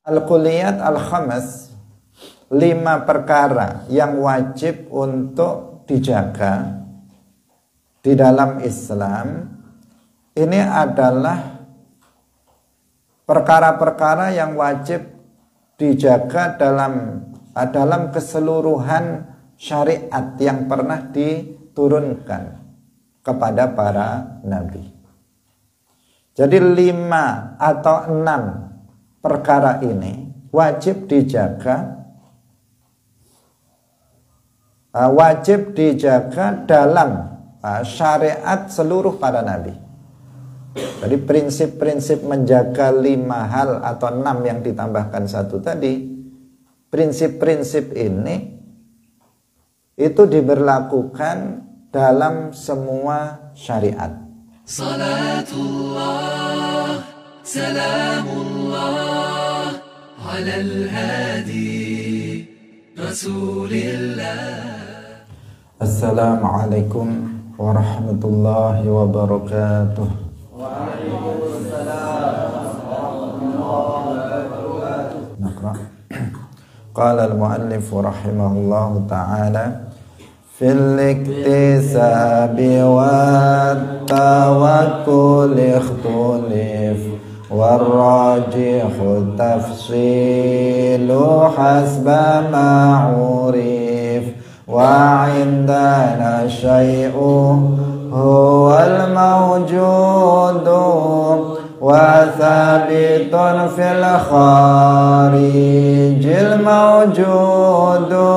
Al-Kulliyat al-Khamas, 5 perkara yang wajib untuk dijaga di dalam Islam. Ini adalah perkara-perkara yang wajib dijaga dalam keseluruhan syariat yang pernah diturunkan kepada para nabi. Jadi 5 atau 6 perkara ini wajib dijaga dalam syariat seluruh para nabi. Jadi prinsip-prinsip menjaga 5 hal atau 6 yang ditambahkan 1 tadi, prinsip-prinsip ini itu diberlakukan dalam semua syariat. Salatullah, salamullah, alal hadi, rasulillah. Assalamualaikum warahmatullahi wabarakatuh. Naqra. Qala al-muallif rahimahullahu ta'ala fil iktisabi wat tawakkul ikhtulif warrajihu tafsilu hasba ma'urif wa indana syai'u huwal mawjudu wa thabitun fil kharijil mawjudu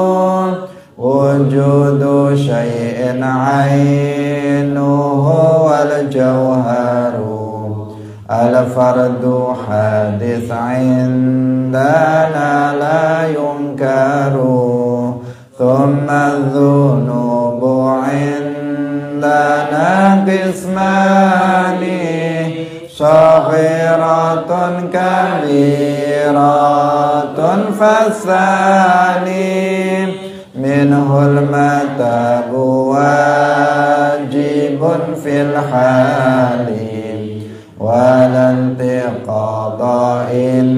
wujudu syai'in ainuhu wal jawharu al fardu hadith indana la yunkaru thumma dhunubu indana qismani saghiratun kabiratun fasani minhul matabu wajibun fil halim walantiqadain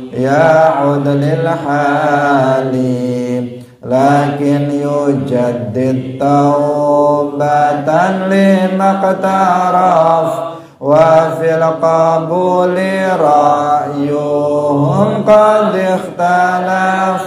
ya'ud lil halim lakin yujaddid taubatan limaqtaraf wa fil qabuli ra'yuhum qad ikhtalaf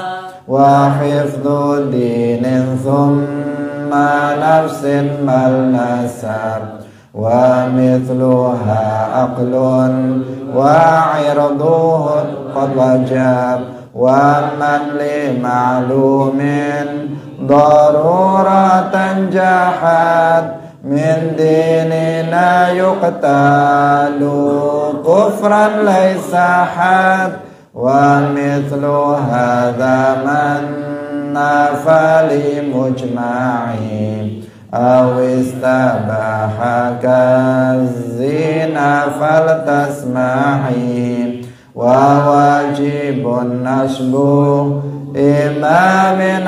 wa hifdhu dinin thumma nafsin mal nasab wa mithluha aqlun wa irduhun qad wajab wa man li ma'lumin daruratan jahad min dinina yuqtalu kufran laysa had wa mithlu hadha man nafali mujma'in aw istabaha kazina fal tasma'in wa wajibun nasbu imamin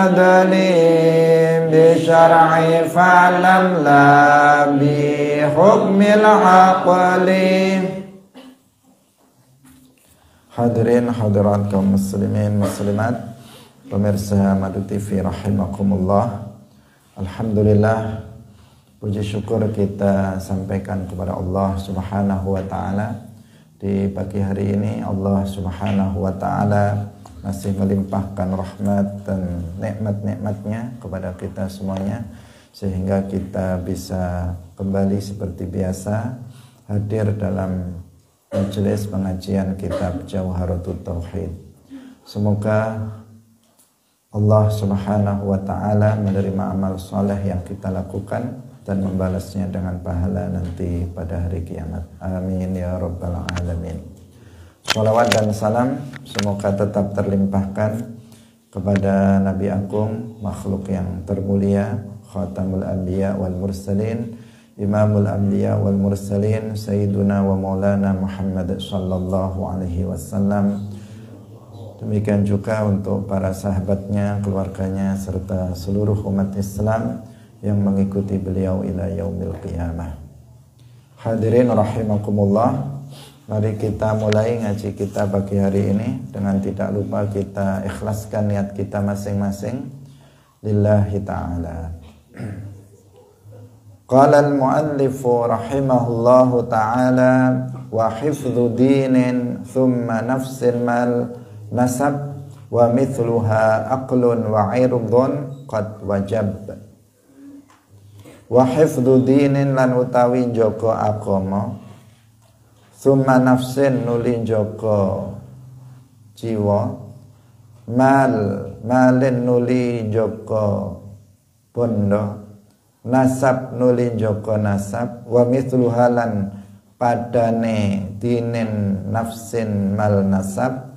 adalin bi syar'i fa'lam la bi hukmil aqli. Hadirin hadirat kaum muslimin muslimat, pemirsa Madu TV rahimakumullah. Alhamdulillah, puji syukur kita sampaikan kepada Allah Subhanahu wa taala. Di pagi hari ini Allah Subhanahu wa taala masih melimpahkan rahmat dan nikmat-nikmatnya kepada kita semuanya, sehingga kita bisa kembali seperti biasa hadir dalam majelis pengajian kitab Jawharatut Tauhid. Semoga Allah Subhanahu wa taala menerima amal soleh yang kita lakukan dan membalasnya dengan pahala nanti pada hari kiamat. Amin ya rabbal alamin. Shalawat dan salam semoga tetap terlimpahkan kepada Nabi Agung, makhluk yang termulia, Khatamul Anbiya wal Mursalin, Imamul Anbiya wal Mursalin, Sayyiduna wa Maulana Muhammad sallallahu alaihi wasallam. Demikian juga untuk para sahabatnya, keluarganya, serta seluruh umat Islam yang mengikuti beliau ila yaumil qiyamah. Hadirin rahimakumullah, Mari kita mulai ngaji kita pagi hari ini. Dengan tidak lupa kita ikhlaskan niat kita masing-masing lillahi ta'ala. Qala al-muallifu rahimahullahu ta'ala wa hifdhu dinin thumma nafsin mal nasab wa mithluha aqlun wa irdun qad wajab. Wa hifdhu dinin lan utawi njaga agama, summa nafsin nuli njaga jiwa, malin nuli njaga bondo, nasab nuli njaga nasab, wa mithluha lan padane dinin nafsin mal nasab,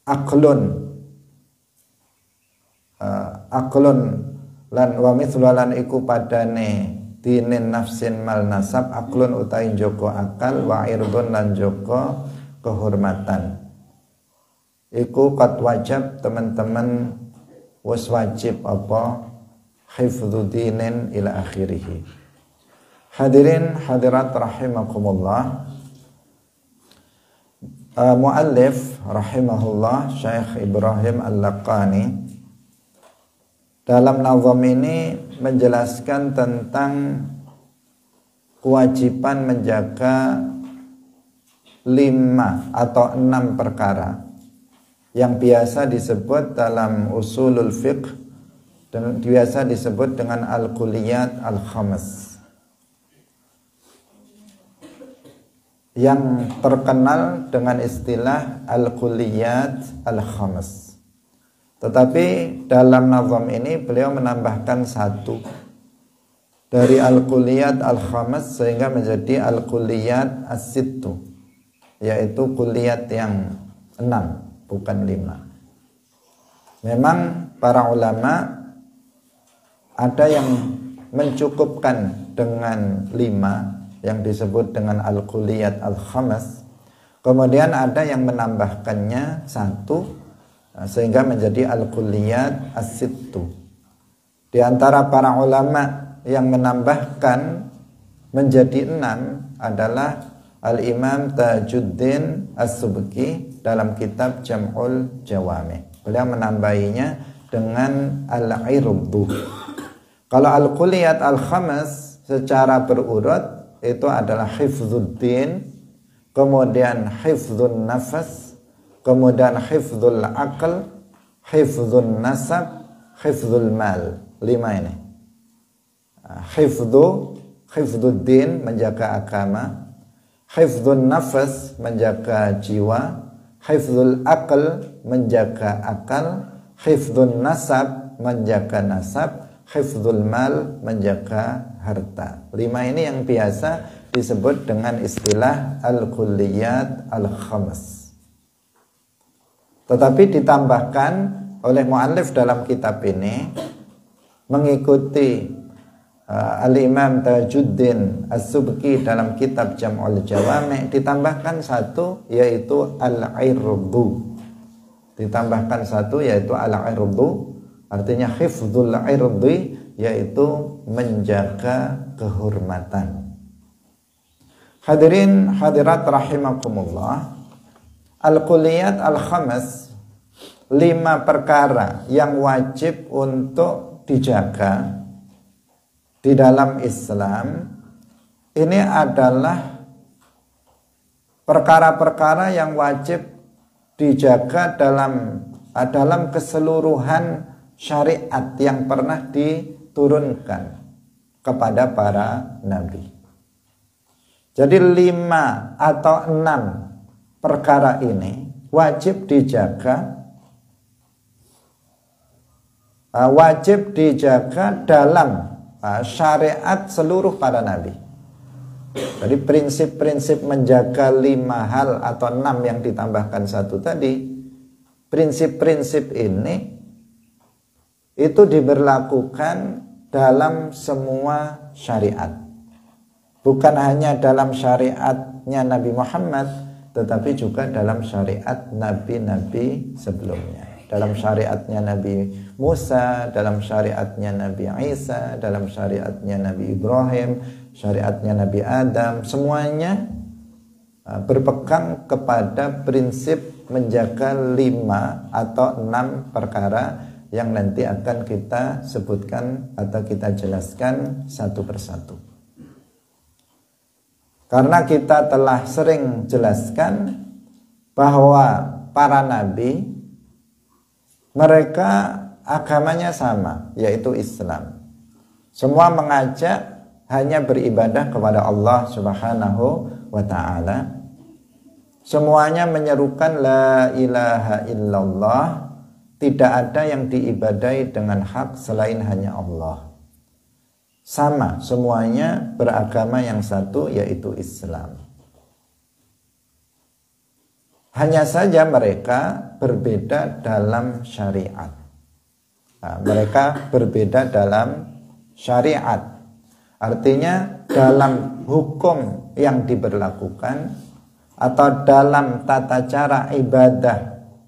aqlun lan wa mithluha lan iku padane dinin nafsin mal nasab, aklun utai joko akal, wa irdun lan joko kehormatan. Iku qad wajib teman-teman, wis wajib apa hifdzu dinin ila akhirih. Hadirin hadirat rahimakumullah. Muallif rahimahullah Syekh Ibrahim Al-Laqani dalam nazam ini menjelaskan tentang kewajiban menjaga 5 atau 6 perkara yang biasa disebut dalam usulul fiqh dan biasa disebut dengan al-kulliyat al-khamas, yang terkenal dengan istilah al-kulliyat al-khamas. Tetapi dalam nazam ini beliau menambahkan 1 dari al-kulliyat al-khamas sehingga menjadi al-kulliyat as-sittu, yaitu kulliyat yang 6 bukan 5. Memang para ulama ada yang mencukupkan dengan 5 yang disebut dengan al-kulliyat al-khamas, kemudian ada yang menambahkannya 1 sehingga menjadi al-kulliyat as-sittu. Di antara para ulama yang menambahkan menjadi 6 adalah Al-Imam Tajuddin As-Subki dalam kitab Jam'ul Jawami. Beliau menambahinya dengan al-irdhu. Kalau al-kulliyat al-khamas secara berurut itu adalah hifdzuddin, kemudian hifdzun nafas, kemudian hifdzul aql, hifdzun nasab, hifdzul mal. 5 ini. Hifdzuddin menjaga agama, hifdzun nafas menjaga jiwa, hifdzul aql menjaga akal, hifdzun nasab menjaga nasab, hifdzul mal menjaga harta. 5 ini yang biasa disebut dengan istilah al-kulliyat al-khamas. Tetapi ditambahkan oleh muallif dalam kitab ini mengikuti Al-Imam Tajuddin As-Subki dalam kitab Jam'ul Jawami, ditambahkan 1 yaitu al-irdhu. Ditambahkan 1 yaitu al-irdhu, artinya hifdzul irdhi, yaitu menjaga kehormatan. Hadirin hadirat rahimakumullah. Al-kulliyat al-khamas, 5 perkara yang wajib untuk dijaga di dalam Islam. Ini adalah perkara-perkara yang wajib dijaga dalam keseluruhan syariat yang pernah diturunkan kepada para nabi. Jadi 5 atau 6 perkara ini wajib dijaga, dalam syariat seluruh para nabi. Jadi prinsip-prinsip menjaga 5 hal atau 6 yang ditambahkan 1 tadi, prinsip-prinsip ini itu diberlakukan dalam semua syariat. Bukan hanya dalam syariatnya Nabi Muhammad, tetapi juga dalam syariat nabi-nabi sebelumnya. Dalam syariatnya Nabi Musa, dalam syariatnya Nabi Isa, dalam syariatnya Nabi Ibrahim, syariatnya Nabi Adam, semuanya berpegang kepada prinsip menjaga 5 atau 6 perkara yang nanti akan kita sebutkan atau kita jelaskan satu persatu. Karena kita telah sering jelaskan bahwa para nabi mereka agamanya sama, yaitu Islam. Semua mengajak hanya beribadah kepada Allah Subhanahu wa ta'ala. Semuanya menyerukan la ilaha illallah, tidak ada yang diibadai dengan hak selain hanya Allah. Sama, semuanya beragama yang satu, yaitu Islam. Hanya saja mereka berbeda dalam syariat. Mereka berbeda dalam syariat. Artinya dalam hukum yang diberlakukan atau dalam tata cara ibadah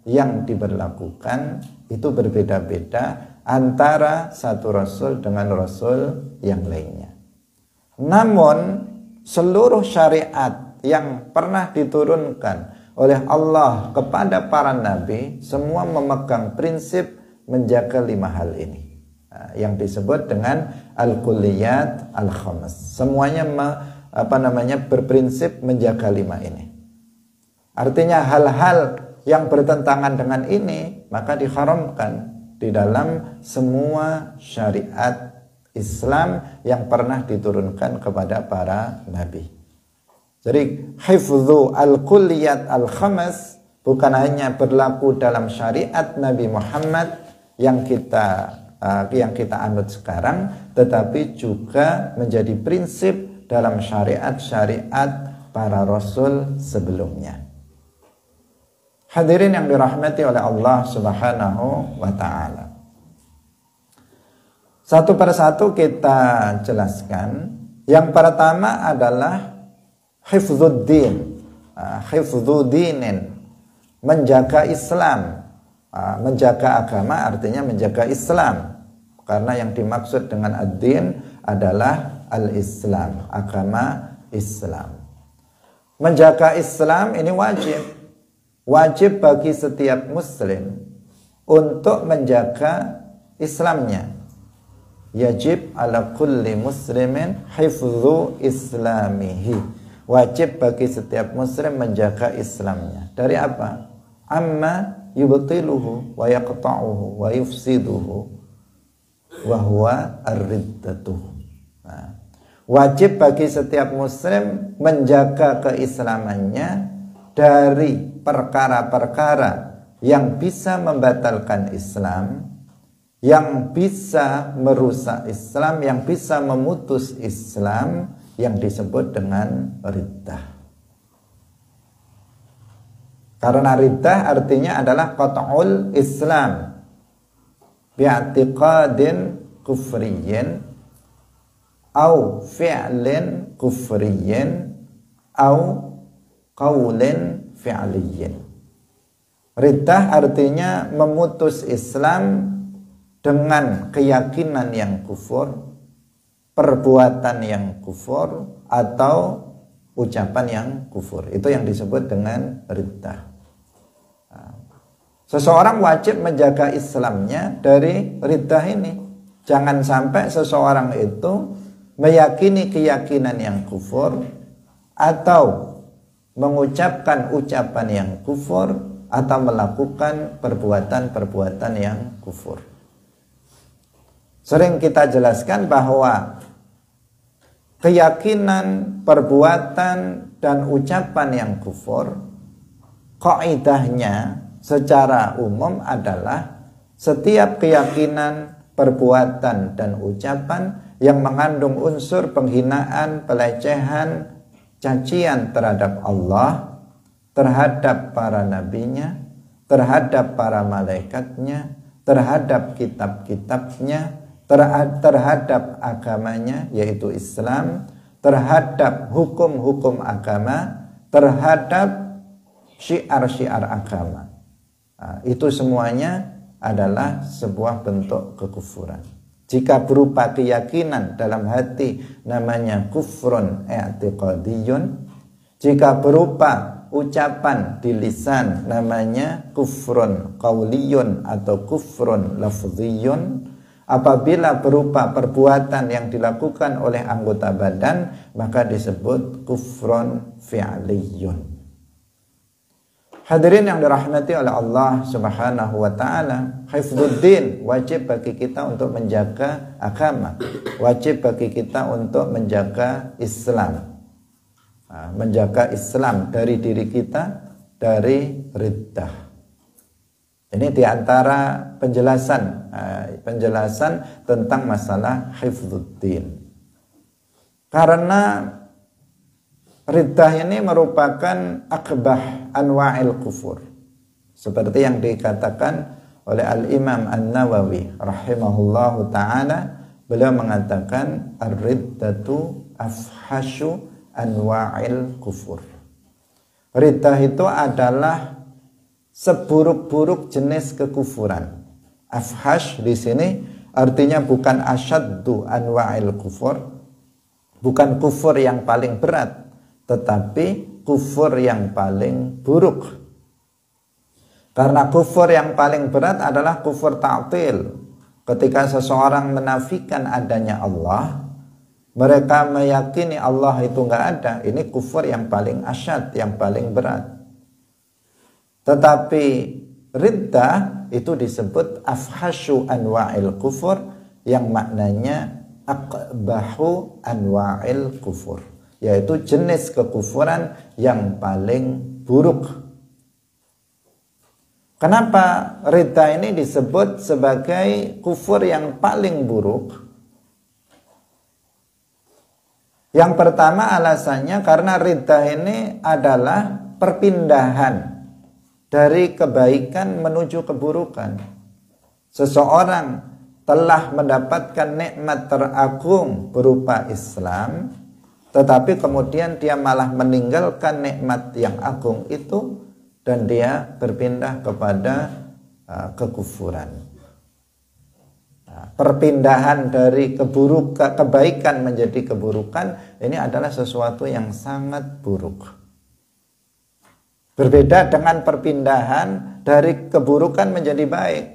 yang diberlakukan itu berbeda-beda antara satu rasul dengan rasul yang lainnya. Namun seluruh syariat yang pernah diturunkan oleh Allah kepada para nabi semua memegang prinsip menjaga 5 hal ini, yang disebut dengan al-kulliyat al-khams. Semuanya berprinsip menjaga 5 ini. Artinya hal-hal yang bertentangan dengan ini maka diharamkan di dalam semua syariat Islam yang pernah diturunkan kepada para nabi. Jadi hifdzu al-kulliyat al-khams bukan hanya berlaku dalam syariat Nabi Muhammad yang kita anut sekarang, tetapi juga menjadi prinsip dalam syariat-syariat para rasul sebelumnya. Hadirin yang dirahmati oleh Allah Subhanahu wa ta'ala, satu persatu kita jelaskan. Yang pertama adalah hifdzuddin, hifdzuddinin, menjaga Islam. Menjaga agama artinya menjaga Islam, karena yang dimaksud dengan ad-din adalah al-Islam, agama Islam. Menjaga Islam ini wajib bagi setiap muslim untuk menjaga Islamnya. Yajib ala kulli muslimin hifdzu islamihi. Wajib bagi setiap muslim menjaga Islamnya. Dari apa? Amma yubtiluhu wa yaqta'uhu wa yufsiduhu wa huwa ar-riddatuh. Wajib bagi setiap muslim menjaga keislamannya dari perkara-perkara yang bisa membatalkan Islam, yang bisa merusak Islam, yang bisa memutus Islam, yang disebut dengan riddah. Karena riddah artinya adalah qat'ul Islam bi'atiqadin kufriyyin au fi'lin kufriyyin au qaulin fi'liyyin. Riddah artinya memutus Islam dengan keyakinan yang kufur, perbuatan yang kufur, atau ucapan yang kufur. Itu yang disebut dengan riddah. Seseorang wajib menjaga Islamnya dari riddah ini. Jangan sampai seseorang itu meyakini keyakinan yang kufur, atau mengucapkan ucapan yang kufur, atau melakukan perbuatan-perbuatan yang kufur. Sering kita jelaskan bahwa keyakinan, perbuatan, dan ucapan yang kufur, kaidahnya secara umum adalah setiap keyakinan, perbuatan, dan ucapan yang mengandung unsur penghinaan, pelecehan, cacian terhadap Allah, terhadap para nabinya, terhadap para malaikatnya, terhadap kitab-kitabnya, terhadap agamanya yaitu Islam, terhadap hukum-hukum agama, terhadap syiar-syiar agama. Itu semuanya adalah sebuah bentuk kekufuran. Jika berupa keyakinan dalam hati namanya kufrun i'tiqadiyun. Jika berupa ucapan di lisan namanya kufrun qauliyun atau kufrun lafziyun. Apabila berupa perbuatan yang dilakukan oleh anggota badan, maka disebut kufrun fi'liyun. Hadirin yang dirahmati oleh Allah Subhanahu wa taala, hifdzuddin, wajib bagi kita untuk menjaga agama, wajib bagi kita untuk menjaga Islam. Menjaga Islam dari diri kita dari riddah. Ini diantara penjelasan tentang masalah hifdzuddin. Karena riddah ini merupakan akbah anwa'il kufur. Seperti yang dikatakan oleh Al-Imam An-Nawawi rahimahullahu ta'ala, beliau mengatakan ar-riddatu afhasyu anwa'il kufur. Riddah itu adalah seburuk-buruk jenis kekufuran. Afhash di sini artinya bukan asyaddu anwa'il kufur, bukan kufur yang paling berat, tetapi kufur yang paling buruk. Karena kufur yang paling berat adalah kufur ta'til. Ketika seseorang menafikan adanya Allah, mereka meyakini Allah itu enggak ada. Ini kufur yang paling asyad, yang paling berat. Tetapi riddah itu disebut afhasyu anwa'il kufur, yang maknanya aqbahu anwa'il kufur, yaitu jenis kekufuran yang paling buruk. Kenapa riddah ini disebut sebagai kufur yang paling buruk? Yang pertama alasannya karena riddah ini adalah perpindahan dari kebaikan menuju keburukan. Seseorang telah mendapatkan nikmat teragung berupa Islam, tetapi kemudian dia malah meninggalkan nikmat yang agung itu dan dia berpindah kepada kekufuran. Perpindahan dari kebaikan menjadi keburukan ini adalah sesuatu yang sangat buruk. Berbeda dengan perpindahan dari keburukan menjadi baik.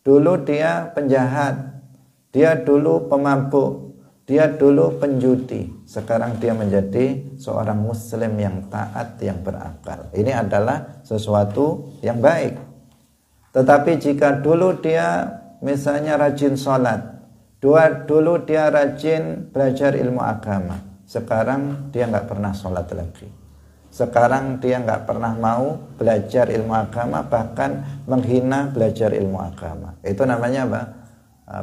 Dulu dia penjahat, dia dulu pemabuk, dia dulu penjudi. Sekarang dia menjadi seorang muslim yang taat, yang berakal. Ini adalah sesuatu yang baik. Tetapi jika dulu dia misalnya rajin sholat, dulu dia rajin belajar ilmu agama, sekarang dia nggak pernah sholat lagi. Sekarang dia nggak pernah mau belajar ilmu agama, bahkan menghina belajar ilmu agama. Itu namanya apa?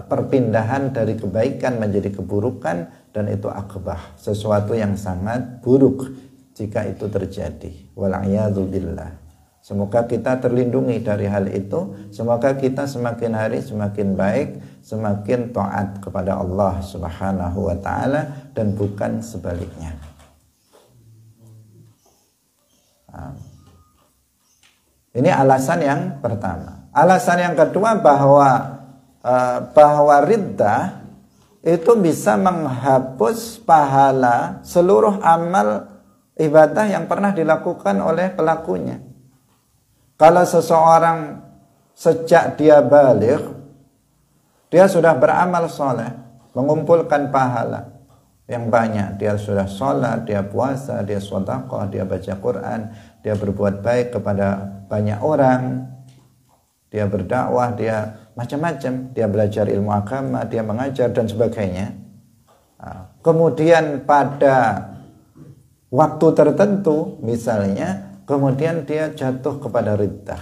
Perpindahan dari kebaikan menjadi keburukan, dan itu akbah, sesuatu yang sangat buruk jika itu terjadi. Wal'iyadzu billah. Semoga kita terlindungi dari hal itu. Semoga kita semakin hari semakin baik, semakin taat kepada Allah Subhanahu wa ta'ala, dan bukan sebaliknya. Ini alasan yang pertama. Alasan yang kedua bahwa riddah itu bisa menghapus pahala seluruh amal ibadah yang pernah dilakukan oleh pelakunya. Kalau seseorang sejak dia baligh, dia sudah beramal soleh, mengumpulkan pahala yang banyak. Dia sudah sholat, dia puasa, dia sedekah, dia baca Quran, dia berbuat baik kepada banyak orang, dia berdakwah, dia macam-macam, dia belajar ilmu agama, dia mengajar dan sebagainya. Kemudian pada waktu tertentu misalnya, kemudian dia jatuh kepada riddah,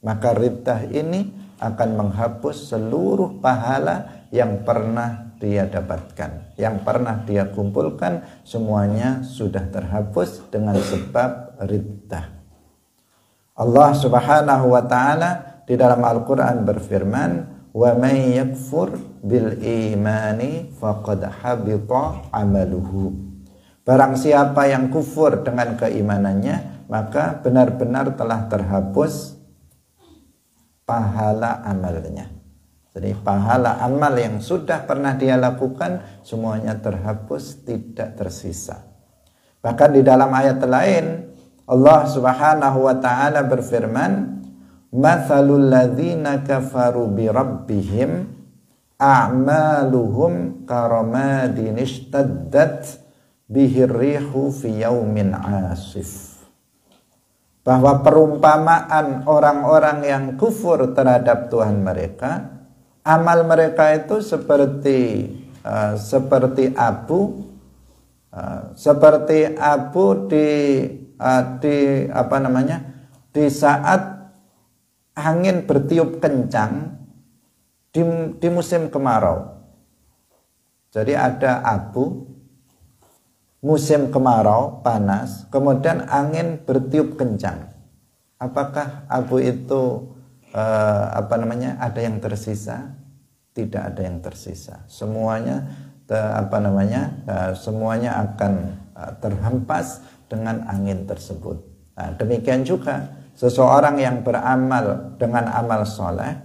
maka riddah ini akan menghapus seluruh pahala yang pernah dia dapatkan, yang pernah dia kumpulkan, semuanya sudah terhapus dengan sebab riddah. Allah Subhanahu wa ta'ala di dalam Al-Quran berfirman, wa may yakfur bil imani faqad habita amaluhu. Barang siapa yang kufur dengan keimanannya, maka benar-benar telah terhapus pahala amalnya. Jadi pahala amal yang sudah pernah dia lakukan semuanya terhapus, tidak tersisa. Bahkan di dalam ayat lain Allah Subhanahu wa taala berfirman, "Matsalul ladzina kafaru bi rabbihim a'maluhum karamadin ishtaddat bihir rihu fi yaumin 'asif." Bahwa perumpamaan orang-orang yang kufur terhadap Tuhan mereka, amal mereka itu seperti abu di saat angin bertiup kencang di musim kemarau. Jadi ada abu musim kemarau panas, kemudian angin bertiup kencang. Apakah abu itu ada yang tersisa? Tidak ada yang tersisa. Semuanya semuanya akan terhempas dengan angin tersebut. Nah, demikian juga seseorang yang beramal dengan amal soleh,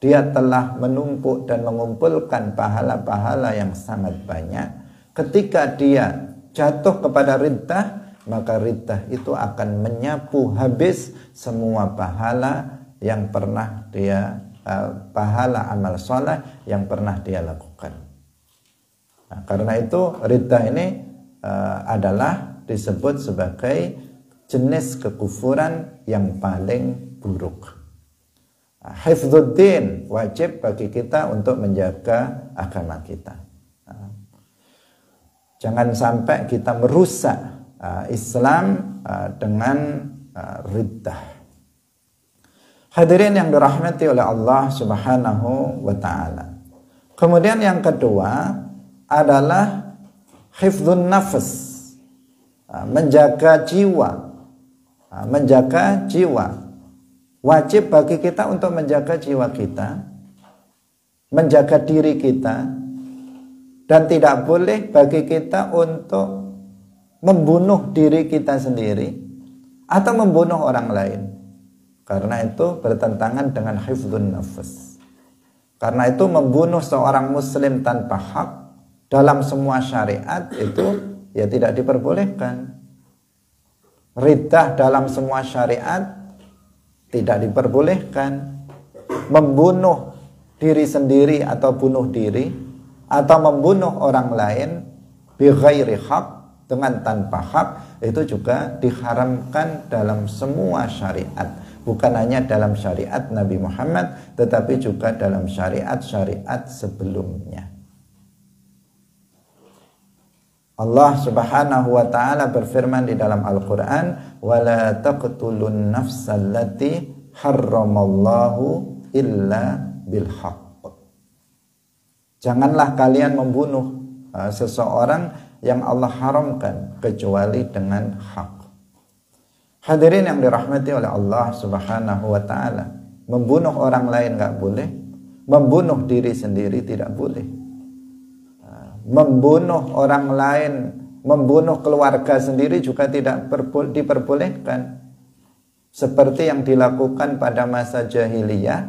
dia telah menumpuk dan mengumpulkan pahala-pahala yang sangat banyak. Ketika dia jatuh kepada riddah, maka riddah itu akan menyapu habis semua pahala yang pernah dia pahala amal soleh yang pernah dia lakukan. Nah, karena itu riddah ini adalah disebut sebagai jenis kekufuran yang paling buruk. Hifdzuddin, wajib bagi kita untuk menjaga agama kita. Jangan sampai kita merusak Islam dengan riddah. Hadirin yang dirahmati oleh Allah Subhanahu wa taala. Kemudian yang kedua adalah hifdzun nafs, menjaga jiwa. Menjaga jiwa. Wajib bagi kita untuk menjaga jiwa kita, menjaga diri kita. Dan tidak boleh bagi kita untuk membunuh diri kita sendiri atau membunuh orang lain. Karena itu bertentangan dengan hifdzun nafs. Karena itu membunuh seorang muslim tanpa hak dalam semua syariat itu ya tidak diperbolehkan. Riddah dalam semua syariat tidak diperbolehkan. Membunuh diri sendiri atau bunuh diri atau membunuh orang lain bi ghairi haq, dengan tanpa hak, itu juga diharamkan dalam semua syariat, bukan hanya dalam syariat Nabi Muhammad tetapi juga dalam syariat-syariat sebelumnya. Allah Subhanahu wa taala berfirman di dalam Al-Qur'an, "Wala taqtulun nafsallati harramallahu illa bil haqq." Janganlah kalian membunuh seseorang yang Allah haramkan kecuali dengan hak. Hadirin yang dirahmati oleh Allah Subhanahu wa taala, membunuh orang lain enggak boleh, membunuh diri sendiri tidak boleh. Membunuh orang lain, membunuh keluarga sendiri juga tidak diperbolehkan. Seperti yang dilakukan pada masa jahiliyah,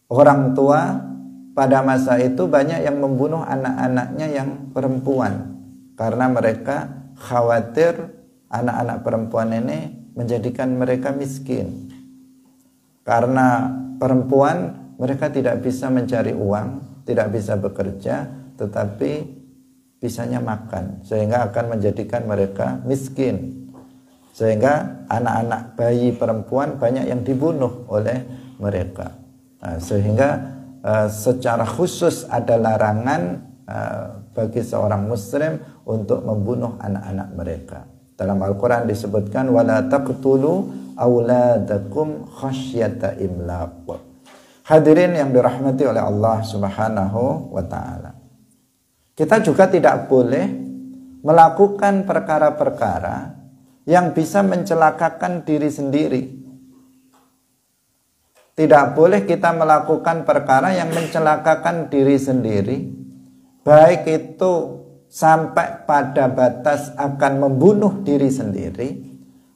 orang tua pada masa itu banyak yang membunuh anak-anaknya yang perempuan karena mereka khawatir anak-anak perempuan ini menjadikan mereka miskin. Karena perempuan mereka tidak bisa mencari uang, tidak bisa bekerja, tetapi bisanya makan, sehingga akan menjadikan mereka miskin. Sehingga anak-anak bayi perempuan banyak yang dibunuh oleh mereka. Sehingga secara khusus ada larangan bagi seorang muslim untuk membunuh anak-anak mereka. Dalam Al-Quran disebutkan, wala taqtulu auladakum khasyata imlaq. Hadirin yang dirahmati oleh Allah Subhanahu wa taala, kita juga tidak boleh melakukan perkara-perkara yang bisa mencelakakan diri sendiri. Tidak boleh kita melakukan perkara yang mencelakakan diri sendiri, baik itu sampai pada batas akan membunuh diri sendiri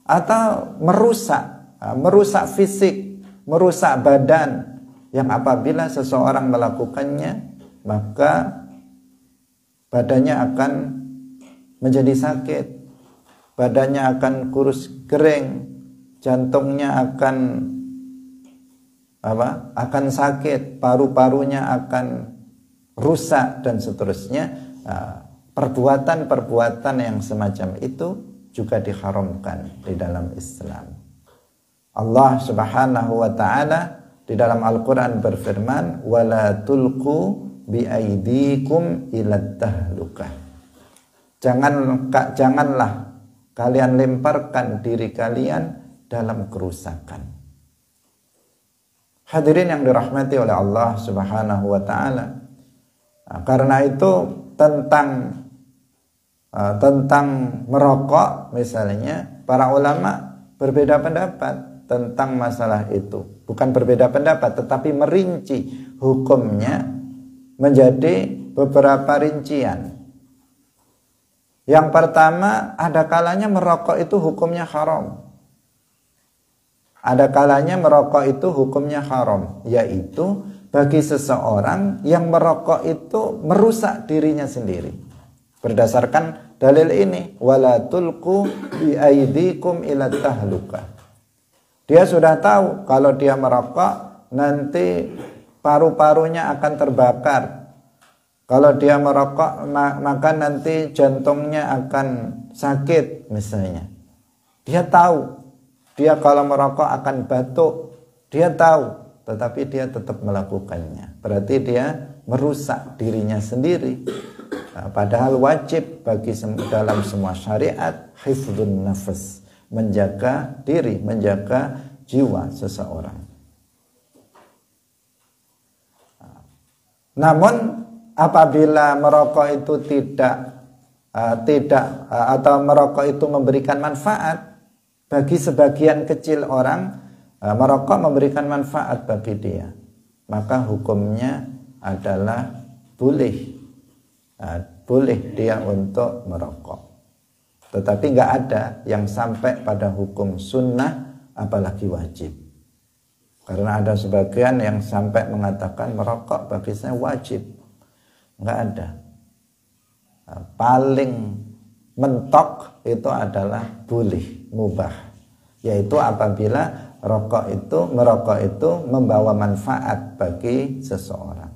atau merusak fisik, merusak badan, yang apabila seseorang melakukannya maka badannya akan menjadi sakit, badannya akan kurus kering, jantungnya akan akan sakit, paru-parunya akan rusak dan seterusnya. Perbuatan-perbuatan yang semacam itu juga diharamkan di dalam Islam. Allah Subhanahu wa taala di dalam Al-Qur'an berfirman, "Wala tulqu biaidikum ilat tahlukah." Janganlah kalian lemparkan diri kalian dalam kerusakan. Hadirin yang dirahmati oleh Allah Subhanahu wa taala. Karena itu tentang merokok misalnya, para ulama berbeda pendapat tentang masalah itu. Bukan berbeda pendapat, tetapi merinci hukumnya menjadi beberapa rincian. Yang pertama, ada kalanya merokok itu hukumnya haram. Ada kalanya merokok itu hukumnya haram, yaitu bagi seseorang yang merokok itu merusak dirinya sendiri. Berdasarkan dalil ini, wala tulqu biaidikum ila tahlukah. Dia sudah tahu kalau dia merokok nanti paru-parunya akan terbakar. Kalau dia merokok maka nanti jantungnya akan sakit misalnya. Dia tahu. Dia kalau merokok akan batuk, dia tahu, tetapi dia tetap melakukannya. Berarti dia merusak dirinya sendiri. Padahal wajib bagi dalam semua syariat hifdzun nafas, menjaga diri, menjaga jiwa seseorang. Namun apabila merokok itu tidak atau merokok itu memberikan manfaat, bagi sebagian kecil orang, merokok memberikan manfaat bagi dia, maka hukumnya adalah boleh dia untuk merokok. Tetapi nggak ada yang sampai pada hukum sunnah, apalagi wajib. Karena ada sebagian yang sampai mengatakan merokok bagi saya wajib. Nggak ada. Paling mentok itu adalah boleh, mubah, yaitu apabila merokok itu membawa manfaat bagi seseorang.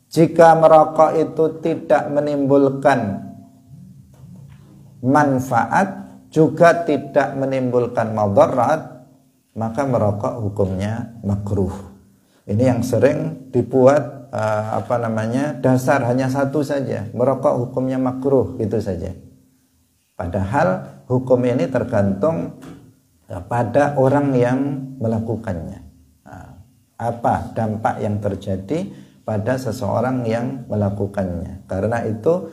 Jika merokok itu tidak menimbulkan manfaat, juga tidak menimbulkan madarat, maka merokok hukumnya makruh. Ini yang sering dibuat dasar hanya satu saja, merokok hukumnya makruh, gitu saja. Padahal hukum ini tergantung pada orang yang melakukannya. Apa dampak yang terjadi pada seseorang yang melakukannya? Karena itu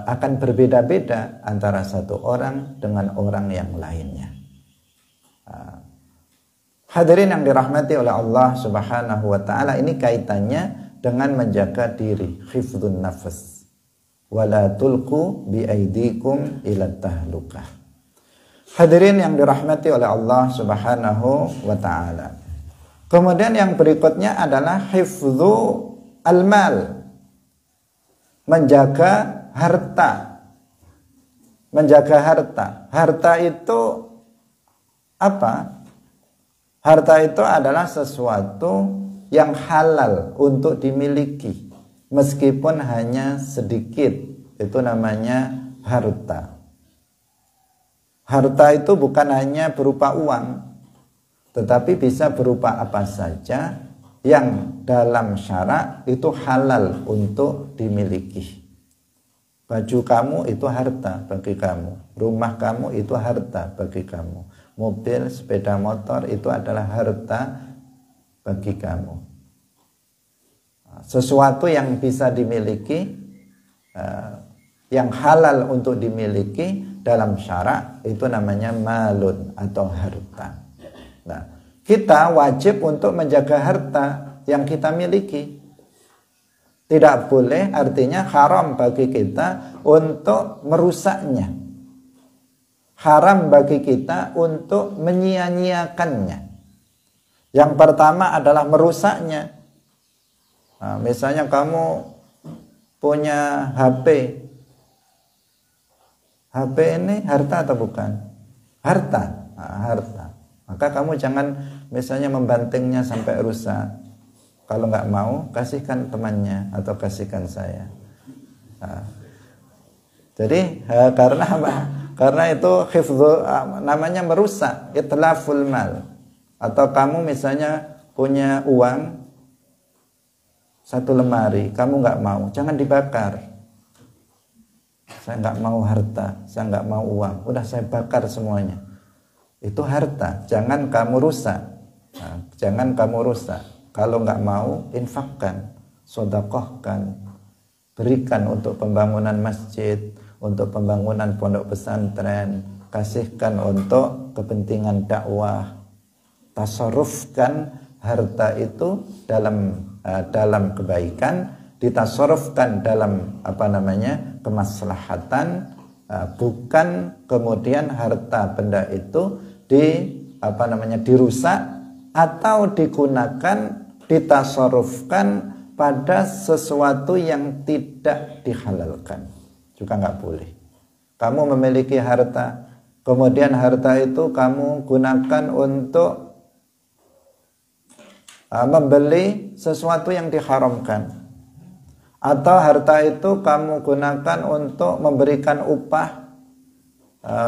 akan berbeda-beda antara satu orang dengan orang yang lainnya. Hadirin yang dirahmati oleh Allah Subhanahu wa taala, ini kaitannya dengan menjaga diri, hifdzun nafas. Wala tulqu biaidikum ila tahlukah. Hadirin yang dirahmati oleh Allah Subhanahu wa taala. Kemudian yang berikutnya adalah hifdzu al-mal. Menjaga harta. Menjaga harta. Harta itu apa? Harta itu adalah sesuatu yang halal untuk dimiliki. Meskipun hanya sedikit, itu namanya harta. Harta itu bukan hanya berupa uang, tetapi bisa berupa apa saja yang dalam syarak itu halal untuk dimiliki. Baju kamu itu harta bagi kamu, rumah kamu itu harta bagi kamu, mobil, sepeda motor itu adalah harta bagi kamu. Sesuatu yang bisa dimiliki, yang halal untuk dimiliki dalam syarak, itu namanya malun atau harta. Nah, kita wajib untuk menjaga harta yang kita miliki. Tidak boleh, artinya haram bagi kita untuk merusaknya. Haram bagi kita untuk menyia-nyiakannya. Yang pertama adalah merusaknya. Nah, misalnya kamu punya HP, HP ini harta atau bukan? Harta. Harta. Maka kamu jangan misalnya membantingnya sampai rusak. Kalau nggak mau, kasihkan temannya atau kasihkan saya. Jadi karena apa? Karena itu namanya merusak, itlaful mal. Atau kamu misalnya punya uang 1 lemari, kamu nggak mau, jangan dibakar. Saya nggak mau harta, saya nggak mau uang, udah saya bakar semuanya. Itu harta, jangan kamu rusak. Jangan kamu rusak. Kalau nggak mau, infakkan, sodakohkan, berikan untuk pembangunan masjid, untuk pembangunan pondok pesantren, kasihkan untuk kepentingan dakwah, tasarrufkan harta itu dalam kebaikan, ditasarrufkan dalam kemaslahatan, bukan kemudian harta benda itu dirusak atau digunakan, ditasarrufkan pada sesuatu yang tidak dihalalkan. Juga nggak boleh. Kamu memiliki harta, kemudian harta itu kamu gunakan untuk membeli sesuatu yang diharamkan, atau harta itu kamu gunakan untuk memberikan upah,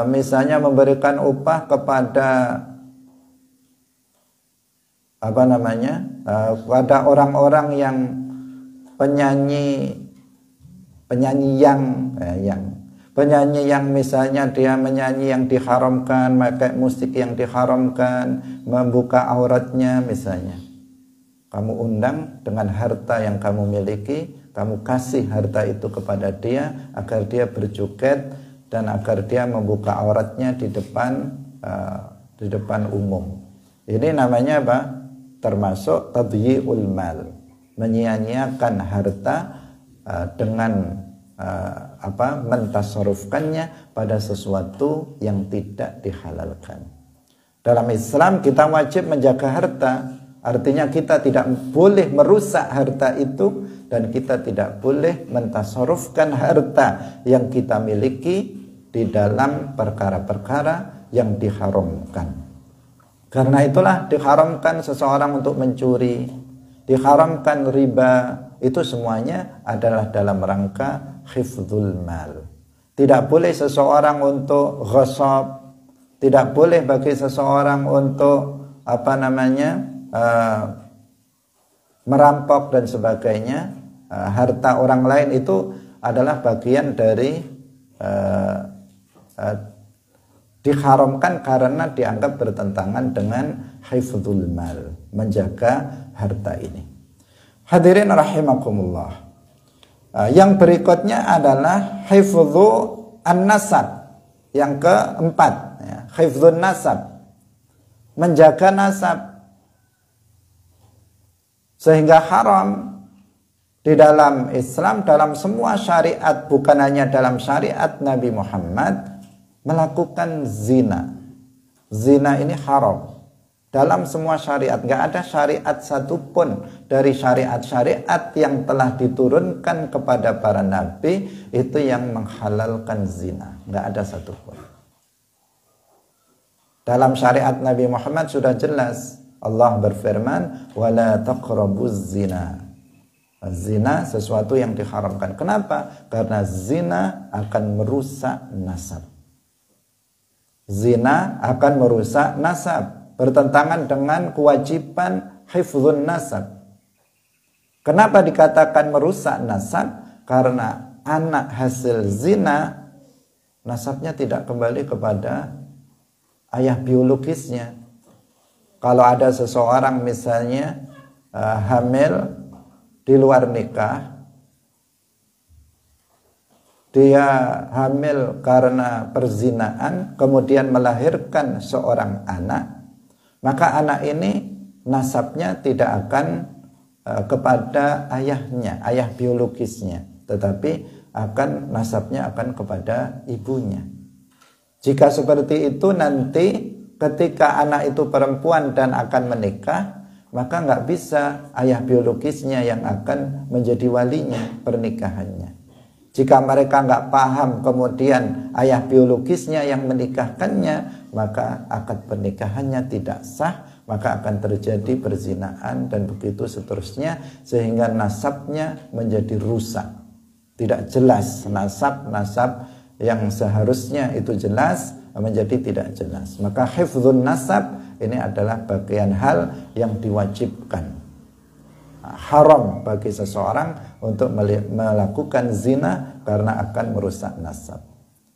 misalnya memberikan upah kepada pada orang-orang yang penyanyi yang misalnya dia menyanyi yang diharamkan, pakai musik yang diharamkan, membuka auratnya misalnya. Kamu undang dengan harta yang kamu miliki, kamu kasih harta itu kepada dia agar dia berjoget dan agar dia membuka auratnya di depan umum. Ini namanya apa? Termasuk tadyi'ul mal, menyia-nyiakan harta dengan mentasarrufkannya pada sesuatu yang tidak dihalalkan. Dalam Islam kita wajib menjaga harta, artinya kita tidak boleh merusak harta itu dan kita tidak boleh mentasarrufkan harta yang kita miliki di dalam perkara-perkara yang diharamkan. Karena itulah diharamkan seseorang untuk mencuri, diharamkan riba, itu semuanya adalah dalam rangka hifdzul mal. Tidak boleh seseorang untuk ghasab, tidak boleh bagi seseorang untuk merampok dan sebagainya. Harta orang lain itu adalah bagian dari diharamkan karena dianggap bertentangan dengan hifdzul mal, menjaga harta ini. Hadirin rahimakumullah. Yang berikutnya adalah hifdzu an-nasab. Yang keempat, ya, hifdzun nasab, menjaga nasab. Sehingga haram di dalam Islam, dalam semua syariat, bukan hanya dalam syariat Nabi Muhammad, melakukan zina. Zina ini haram dalam semua syariat. Gak ada syariat satupun dari syariat-syariat yang telah diturunkan kepada para nabi itu yang menghalalkan zina. Gak ada satupun. Dalam syariat Nabi Muhammad sudah jelas, Allah berfirman, wala taqrabuz zina. Zina sesuatu yang diharamkan. Kenapa? Karena zina akan merusak nasab. Zina akan merusak nasab, bertentangan dengan kewajiban hifdzun nasab. Kenapa dikatakan merusak nasab? Karena anak hasil zina, nasabnya tidak kembali kepada ayah biologisnya. Kalau ada seseorang misalnya hamil di luar nikah, dia hamil karena perzinaan, kemudian melahirkan seorang anak, maka anak ini nasabnya tidak akan kepada ayahnya, ayah biologisnya, tetapi nasabnya akan kepada ibunya. Jika seperti itu, nanti ketika anak itu perempuan dan akan menikah, maka nggak bisa ayah biologisnya yang akan menjadi walinya pernikahannya. Jika mereka nggak paham, kemudian ayah biologisnya yang menikahkannya, maka akad pernikahannya tidak sah, maka akan terjadi perzinaan dan begitu seterusnya, sehingga nasabnya menjadi rusak. Tidak jelas nasab yang seharusnya itu jelas menjadi tidak jelas. Maka hifdzun nasab ini adalah bagian hal yang diwajibkan. Haram bagi seseorang untuk melakukan zina karena akan merusak nasab.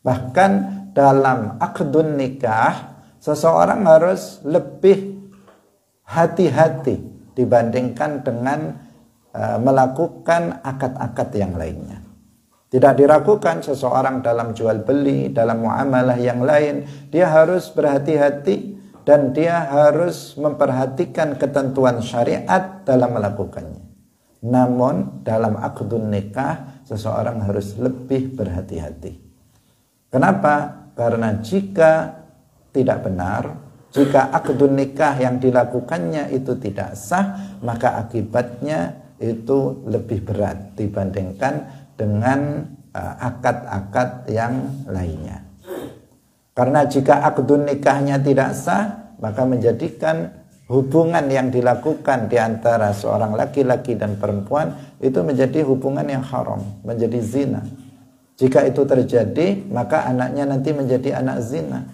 Bahkan dalam akdun nikah, seseorang harus lebih hati-hati dibandingkan dengan melakukan akad-akad yang lainnya. Tidak diragukan seseorang dalam jual beli, dalam muamalah yang lain, dia harus berhati-hati dan dia harus memperhatikan ketentuan syariat dalam melakukannya. Namun dalam akdun nikah seseorang harus lebih berhati-hati. Kenapa? Karena jika tidak benar, jika akdun nikah yang dilakukannya itu tidak sah, maka akibatnya itu lebih berat dibandingkan dengan akad-akad yang lainnya. Karena jika akdun nikahnya tidak sah, maka menjadikan hubungan yang dilakukan di antara seorang laki-laki dan perempuan itu menjadi hubungan yang haram, menjadi zina. Jika itu terjadi, maka anaknya nanti menjadi anak zina.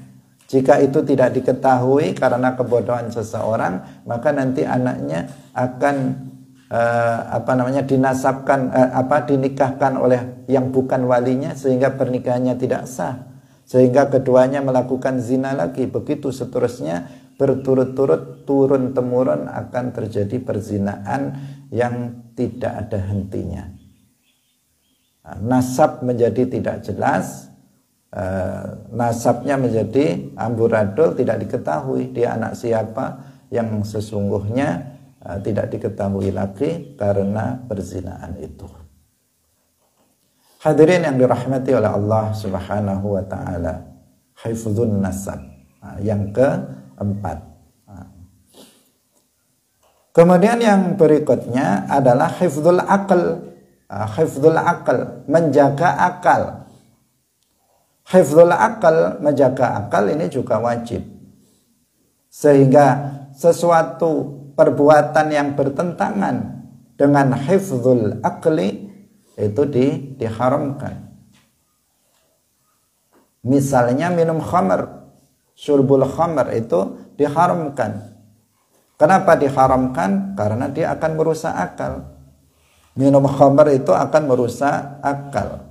Jika itu tidak diketahui karena kebodohan seseorang, maka nanti anaknya akan dinikahkan oleh yang bukan walinya, sehingga pernikahannya tidak sah, sehingga keduanya melakukan zina lagi. Begitu seterusnya, berturut-turut turun temurun akan terjadi perzinaan yang tidak ada hentinya. Nasab menjadi tidak jelas, nasabnya menjadi amburadul, tidak diketahui dia anak siapa yang sesungguhnya tidak diketahui lagi karena perzinaan itu. Hadirin yang dirahmati oleh Allah Subhanahu wa taala, hifdzun nasab. Yang keempat. Kemudian yang berikutnya adalah hifdzul aql. Hifdzul aql, menjaga akal. Hifdzul aql, menjaga akal ini juga wajib. Sehingga sesuatu perbuatan yang bertentangan dengan hifdzul aqli itu diharamkan. Misalnya minum khamr, syurbul khamr itu diharamkan. Kenapa diharamkan? Karena dia akan merusak akal. Minum khamr itu akan merusak akal.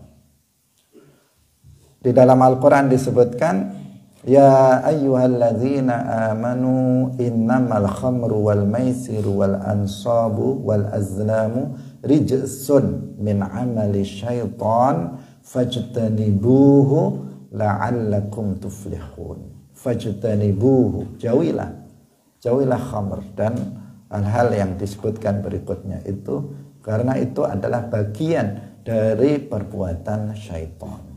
Di dalam Al-Quran disebutkan, ya ayyuhalladzina amanu innamal khamru wal maisiru wal ansabu wal azlamu rijsun min amali syaitan fajtanibuhu la'allakum tuflihun. Fajtanibuhu, jauhilah khamr dan hal-hal yang disebutkan berikutnya itu, karena itu adalah bagian dari perbuatan syaitan.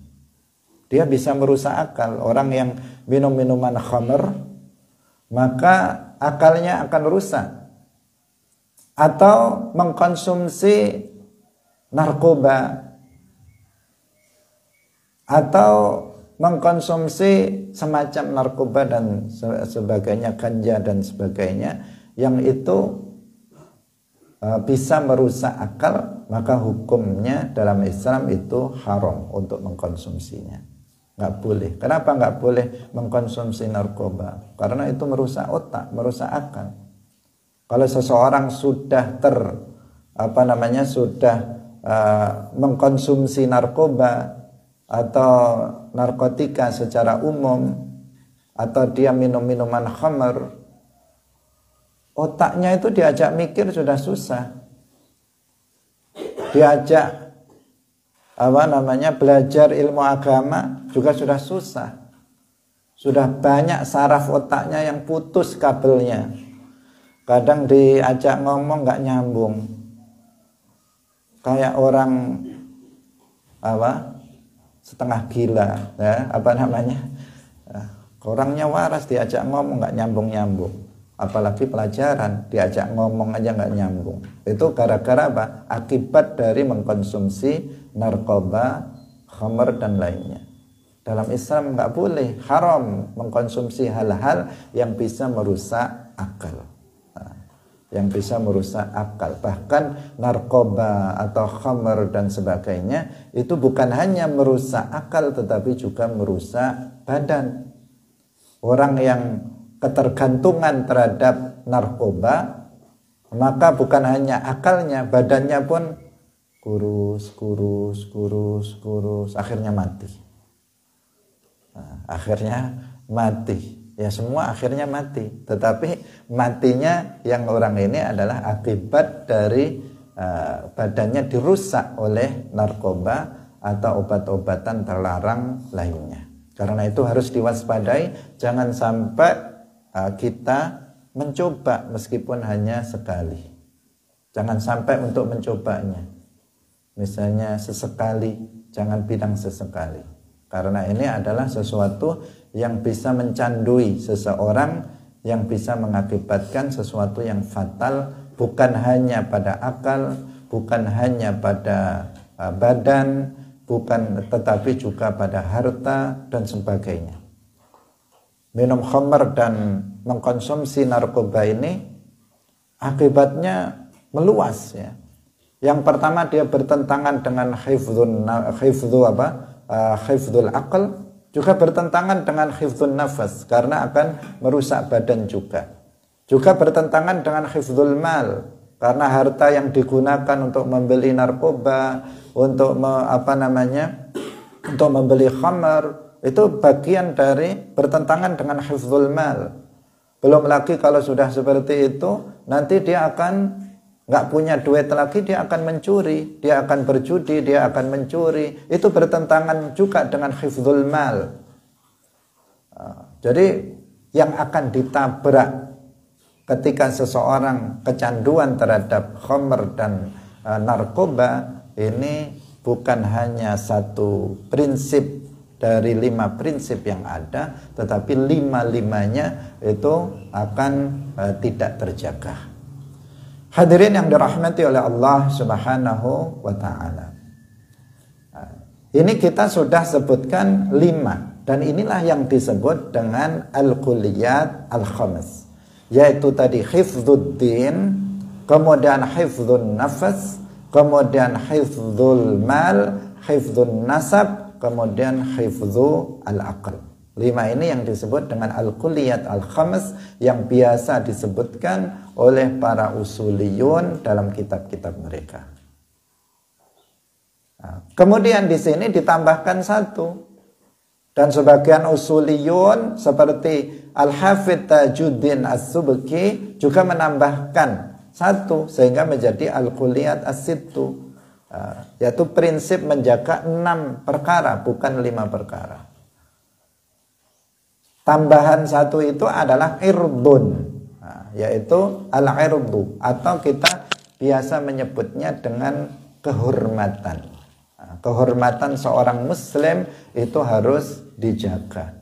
Dia bisa merusak akal. Orang yang minum minuman khamr, maka akalnya akan rusak. Atau mengkonsumsi narkoba, atau mengkonsumsi semacam narkoba dan sebagainya, ganja dan sebagainya, yang itu bisa merusak akal, maka hukumnya dalam Islam itu haram untuk mengkonsumsinya. Nggak boleh. Kenapa nggak boleh mengkonsumsi narkoba? Karena itu merusak otak, merusak akal. Kalau seseorang sudah mengkonsumsi narkoba atau narkotika secara umum, atau dia minum minuman khamr, otaknya itu diajak mikir sudah susah. Diajak belajar ilmu agama juga sudah susah. Sudah banyak saraf otaknya yang putus kabelnya. Kadang diajak ngomong nggak nyambung. Kayak orang setengah gila, ya, orangnya waras, diajak ngomong nggak nyambung-nyambung. apalagi pelajaran, diajak ngomong aja nggak nyambung. Itu gara-gara apa? Akibat dari mengkonsumsi narkoba, khamr dan lainnya. Dalam Islam nggak boleh, haram mengkonsumsi hal-hal yang bisa merusak akal. Yang bisa merusak akal. Bahkan narkoba atau khamr dan sebagainya itu bukan hanya merusak akal tetapi juga merusak badan. Orang yang ketergantungan terhadap narkoba, maka bukan hanya akalnya, badannya pun kurus, akhirnya mati. Akhirnya mati. Ya semua akhirnya mati. Tetapi matinya yang orang ini adalah akibat dari badannya dirusak oleh narkoba atau obat-obatan terlarang lainnya. Karena itu harus diwaspadai, jangan sampai kita mencoba meskipun hanya sekali. Jangan sampai untuk mencobanya. Misalnya sesekali, jangan bilang sesekali. Karena ini adalah sesuatu yang bisa mencandui seseorang, yang bisa mengakibatkan sesuatu yang fatal, bukan hanya pada akal, bukan hanya pada badan, tetapi juga pada harta dan sebagainya. Minum khamr dan mengkonsumsi narkoba ini akibatnya meluas ya. Yang pertama dia bertentangan dengan hifdzul aql, juga bertentangan dengan hifdzun nafas karena akan merusak badan juga. Juga bertentangan dengan hifdzul mal karena harta yang digunakan untuk membeli narkoba, untuk untuk membeli khamr, itu bagian dari bertentangan dengan hifdzul mal. Belum lagi kalau sudah seperti itu, nanti dia akan nggak punya duit lagi, dia akan mencuri, dia akan berjudi, dia akan mencuri. Itu bertentangan juga dengan hifdzul mal. Jadi yang akan ditabrak ketika seseorang kecanduan terhadap khamr dan narkoba ini bukan hanya satu prinsip dari 5 prinsip yang ada, tetapi 5-5-nya itu akan tidak terjaga. Hadirin yang dirahmati oleh Allah Subhanahu wa ta'ala. Ini kita sudah sebutkan 5, dan inilah yang disebut dengan al-kulliyat al-khamis, yaitu tadi hifdzuddin, kemudian hifdzun nafas, kemudian hifdzul mal, hifdzun nasab, kemudian hifdzu al-aql. 5 ini yang disebut dengan al-kulliyat al-khamis, yang biasa disebutkan oleh para usuliyun dalam kitab-kitab mereka. Kemudian di sini ditambahkan 1, dan sebagian usuliyun seperti Al-Hafidz Tajuddin As-Subki juga menambahkan 1 sehingga menjadi al-kulliyat as-sittu, yaitu prinsip menjaga 6 perkara bukan 5 perkara. Tambahan 1 itu adalah irdun, yaitu al-irdu, atau kita biasa menyebutnya dengan kehormatan. Kehormatan seorang muslim itu harus dijaga.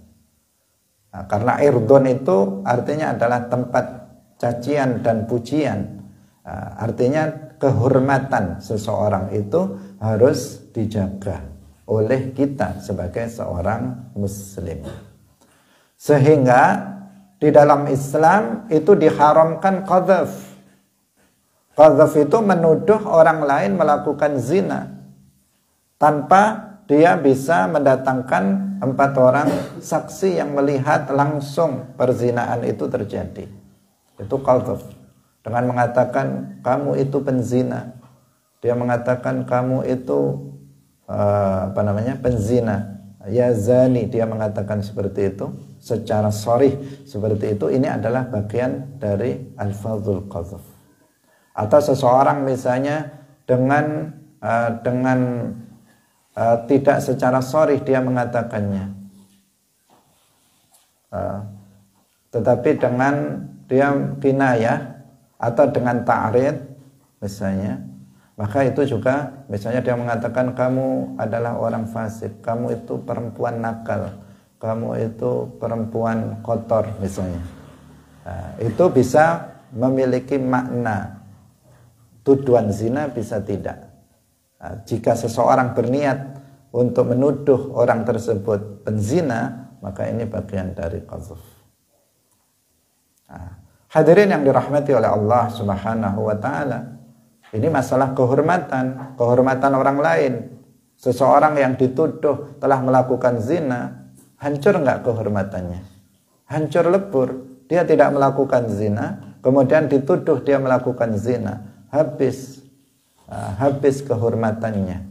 Karena irdun itu artinya adalah tempat cacian dan pujian. Artinya kehormatan seseorang itu harus dijaga oleh kita sebagai seorang muslim. Sehingga di dalam Islam itu diharamkan qadzaf. Qadzaf itu menuduh orang lain melakukan zina tanpa dia bisa mendatangkan 4 orang saksi yang melihat langsung perzinaan itu terjadi. Itu qadzaf. Dengan mengatakan kamu itu penzina, dia mengatakan kamu itu penzina, ya zani, dia mengatakan seperti itu secara sharih seperti itu. Ini adalah bagian dari alfazul qadzaf. Atau seseorang misalnya dengan tidak secara sharih dia mengatakannya, tetapi dengan dia kinayah atau dengan ta'rid misalnya, maka itu juga misalnya dia mengatakan kamu adalah orang fasik, kamu itu perempuan nakal, kamu itu perempuan kotor misalnya. itu bisa memiliki makna tuduhan zina, bisa tidak. Jika seseorang berniat untuk menuduh orang tersebut penzina, maka ini bagian dari qadzaf. Hadirin yang dirahmati oleh Allah Subhanahu wa taala, ini masalah kehormatan orang lain. Seseorang yang dituduh telah melakukan zina, hancur enggak kehormatannya? Hancur lebur. Dia tidak melakukan zina, kemudian dituduh dia melakukan zina, habis kehormatannya.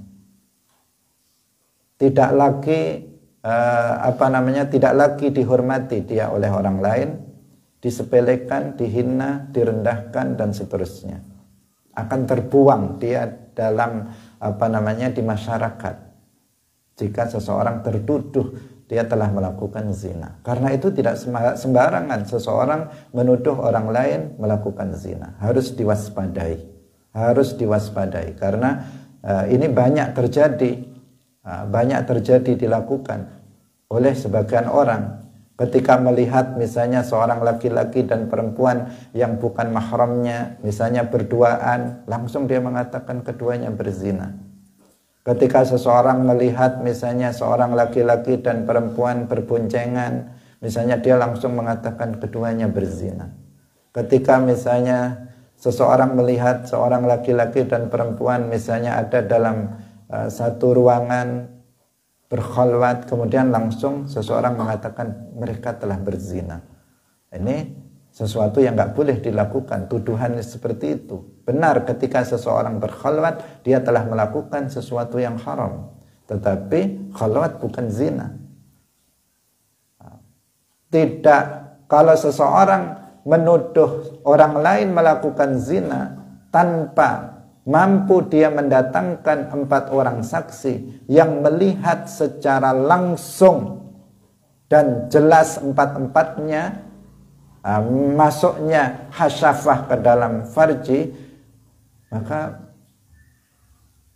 Tidak lagi tidak lagi dihormati dia oleh orang lain, disepelekan, dihina, direndahkan dan seterusnya. Akan terbuang dia dalam di masyarakat jika seseorang tertuduh dia telah melakukan zina. Karena itu tidak sembarangan seseorang menuduh orang lain melakukan zina. Harus diwaspadai karena ini banyak terjadi dilakukan oleh sebagian orang. Ketika melihat misalnya seorang laki-laki dan perempuan yang bukan mahramnya, misalnya berduaan, langsung dia mengatakan keduanya berzina. Ketika seseorang melihat misalnya seorang laki-laki dan perempuan berboncengan, misalnya dia langsung mengatakan keduanya berzina. Ketika misalnya seseorang melihat seorang laki-laki dan perempuan misalnya ada dalam satu ruangan berkhalwat, kemudian langsung seseorang mengatakan mereka telah berzina. Ini sesuatu yang nggak boleh dilakukan. Tuduhan seperti itu benar ketika seseorang berkhalwat dia telah melakukan sesuatu yang haram, tetapi khalwat bukan zina. Tidak, kalau seseorang menuduh orang lain melakukan zina tanpa mampu dia mendatangkan 4 orang saksi yang melihat secara langsung dan jelas 4-empatnya masuknya hasyafah ke dalam farji, maka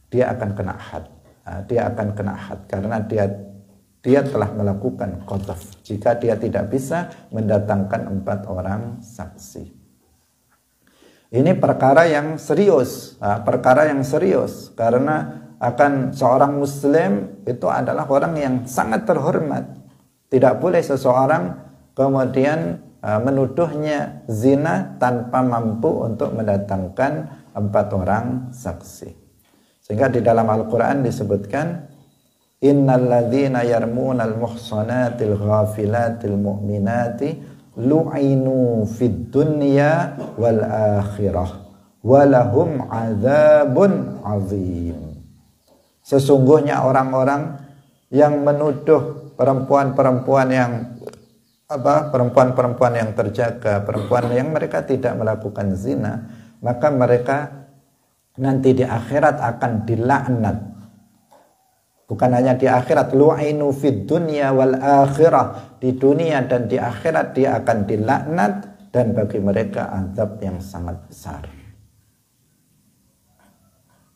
dia akan kena had. Dia akan kena had karena dia telah melakukan qadzaf jika dia tidak bisa mendatangkan 4 orang saksi. Ini perkara yang serius, karena akan seorang muslim itu adalah orang yang sangat terhormat. Tidak boleh seseorang kemudian menuduhnya zina tanpa mampu untuk mendatangkan 4 orang saksi. Sehingga di dalam Al-Quran disebutkan, innal ladzina yarmunal muhsanatil ghafilatil mu'minati lu'inu fid dunya wal akhirah walahum adzabun azim. Sesungguhnya orang-orang yang menuduh perempuan-perempuan yang terjaga, perempuan yang mereka tidak melakukan zina, maka mereka nanti di akhirat akan dilaknat. Bukan hanya di akhirat, lu'inu fid dunya wal akhirah, di dunia dan di akhirat dia akan dilaknat dan bagi mereka azab yang sangat besar.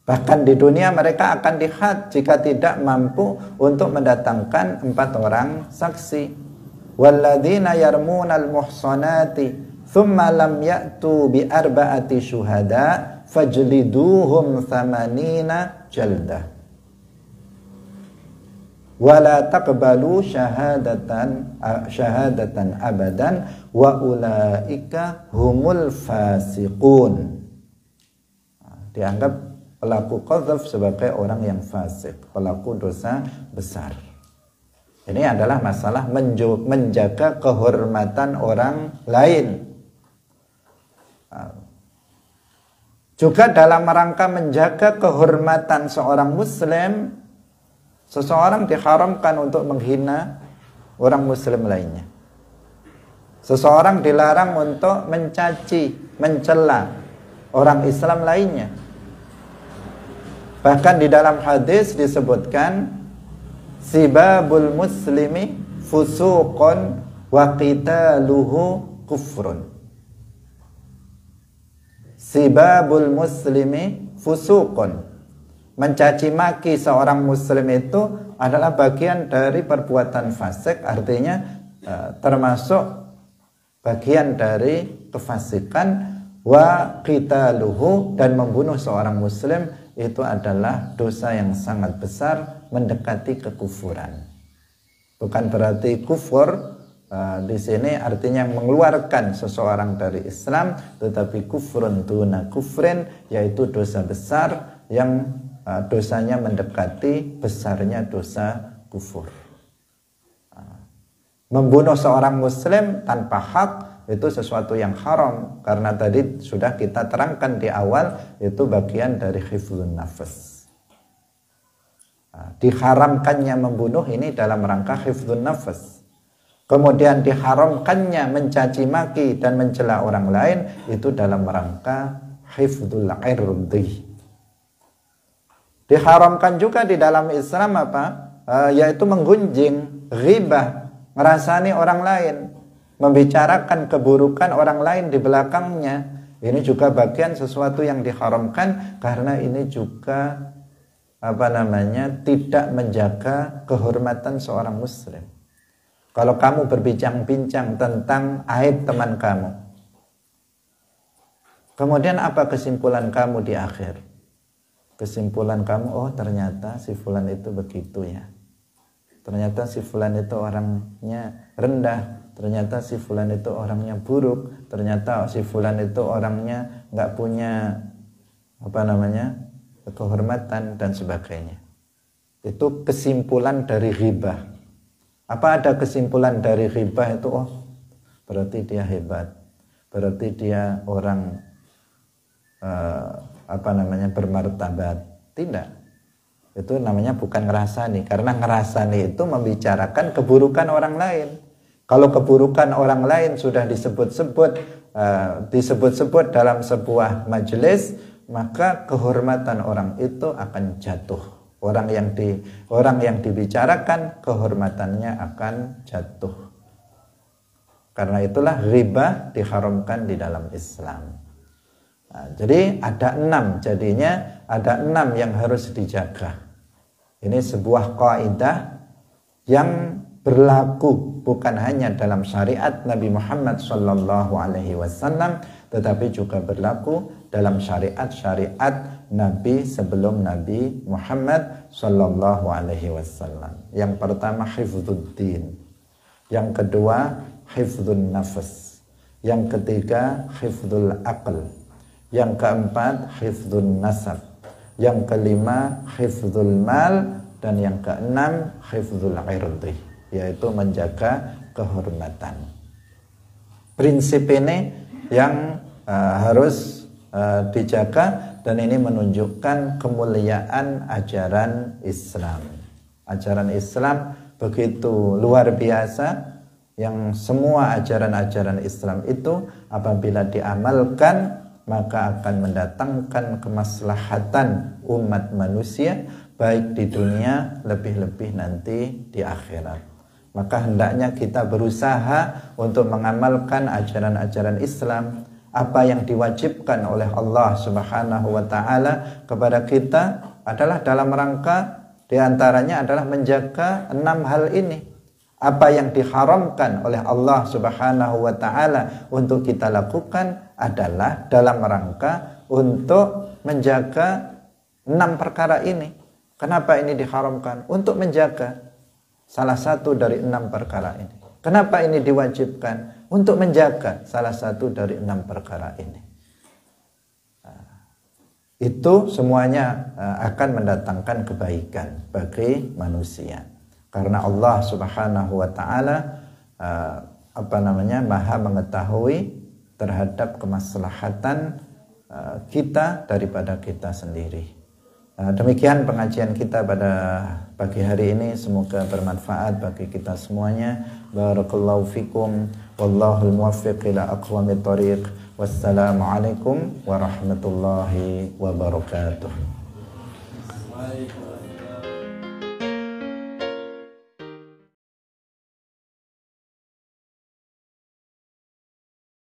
Bahkan di dunia mereka akan dihad jika tidak mampu untuk mendatangkan 4 orang saksi. Walladzina yarmunal muhsanati thumma lam ya'tu bi arba'ati syuhada fajliduhum 80 jaldah. Wala taqbalu syahadatan abadan wa ulaika humul fasiqun. Dianggap pelaku qadzaf sebagai orang yang fasik, pelaku dosa besar. Ini adalah masalah menjaga kehormatan orang lain. Juga dalam rangka menjaga kehormatan seorang muslim, seseorang diharamkan untuk menghina orang muslim lainnya. Seseorang dilarang untuk mencaci, mencela orang Islam lainnya. Bahkan di dalam hadis disebutkan, sibabul muslimi fusuqun wa qitaluhu kufrun. Sibabul muslimi fusuqun. Mencaci maki seorang muslim itu adalah bagian dari perbuatan fasik, artinya termasuk bagian dari kefasikan. Wa qitaluhu, dan membunuh seorang muslim itu adalah dosa yang sangat besar, mendekati kekufuran. Bukan berarti kufur di sini artinya mengeluarkan seseorang dari Islam, tetapi kufrun duna kufrin, yaitu dosa besar yang dosanya mendekati besarnya dosa kufur. Membunuh seorang muslim tanpa hak itu sesuatu yang haram, karena tadi sudah kita terangkan di awal, itu bagian dari hifdzun nafas. Diharamkannya membunuh ini dalam rangka hifdzun nafas. Kemudian diharamkannya mencaci maki dan mencela orang lain, itu dalam rangka hifdzul irdi. Diharamkan juga di dalam Islam apa? Yaitu menggunjing, ghibah, ngerasani orang lain, membicarakan keburukan orang lain di belakangnya. Ini juga bagian sesuatu yang diharamkan, karena ini juga tidak menjaga kehormatan seorang muslim. Kalau kamu berbincang-bincang tentang aib teman kamu, kemudian apa kesimpulan kamu di akhir? Kesimpulan kamu, oh ternyata si fulan itu begitu ya, ternyata si fulan itu orangnya rendah, ternyata si fulan itu orangnya buruk, ternyata si fulan itu orangnya nggak punya kehormatan dan sebagainya. Itu kesimpulan dari ghibah. Apa ada kesimpulan dari ghibah itu? Oh, berarti dia hebat, berarti dia orang bermartabat. Tidak. Itu namanya bukan ngerasani, karena ngerasani itu membicarakan keburukan orang lain. Kalau keburukan orang lain sudah disebut-sebut dalam sebuah majelis, maka kehormatan orang itu akan jatuh. Orang yang dibicarakan kehormatannya akan jatuh. Karena itulah ghibah diharamkan di dalam Islam. Jadi ada 6, jadinya ada 6 yang harus dijaga. Ini sebuah kaidah yang berlaku bukan hanya dalam syariat Nabi Muhammad SAW, tetapi juga berlaku dalam syariat-syariat Nabi sebelum Nabi Muhammad SAW. Yang pertama hifdzuddin, yang kedua hifdzun nafas, yang ketiga hifdzul aql, yang keempat hifdzun nasab, yang kelima hifdzul mal, dan yang keenam hifdzul irdi, yaitu menjaga kehormatan. Prinsip ini yang harus dijaga, dan ini menunjukkan kemuliaan ajaran Islam. Ajaran Islam begitu luar biasa, yang semua ajaran-ajaran Islam itu apabila diamalkan maka akan mendatangkan kemaslahatan umat manusia, baik di dunia lebih-lebih nanti di akhirat. Maka hendaknya kita berusaha untuk mengamalkan ajaran-ajaran Islam. Apa yang diwajibkan oleh Allah Subhanahu wa taala kepada kita adalah dalam rangka diantaranya adalah menjaga 6 hal ini. Apa yang diharamkan oleh Allah Subhanahu wa taala untuk kita lakukan adalah dalam rangka untuk menjaga 6 perkara ini. Kenapa ini diharamkan? Untuk menjaga salah satu dari 6 perkara ini. Kenapa ini diwajibkan? Untuk menjaga salah satu dari 6 perkara ini. Itu semuanya akan mendatangkan kebaikan bagi manusia. Karena Allah Subhanahu wa taala Maha mengetahui terhadap kemaslahatan kita daripada kita sendiri. Demikian pengajian kita pada pagi hari ini, semoga bermanfaat bagi kita semuanya. Barakallahu fikum, wallahul muwaffiq ila aqwamit thoriq. Wassalamualaikum warahmatullahi wabarakatuh.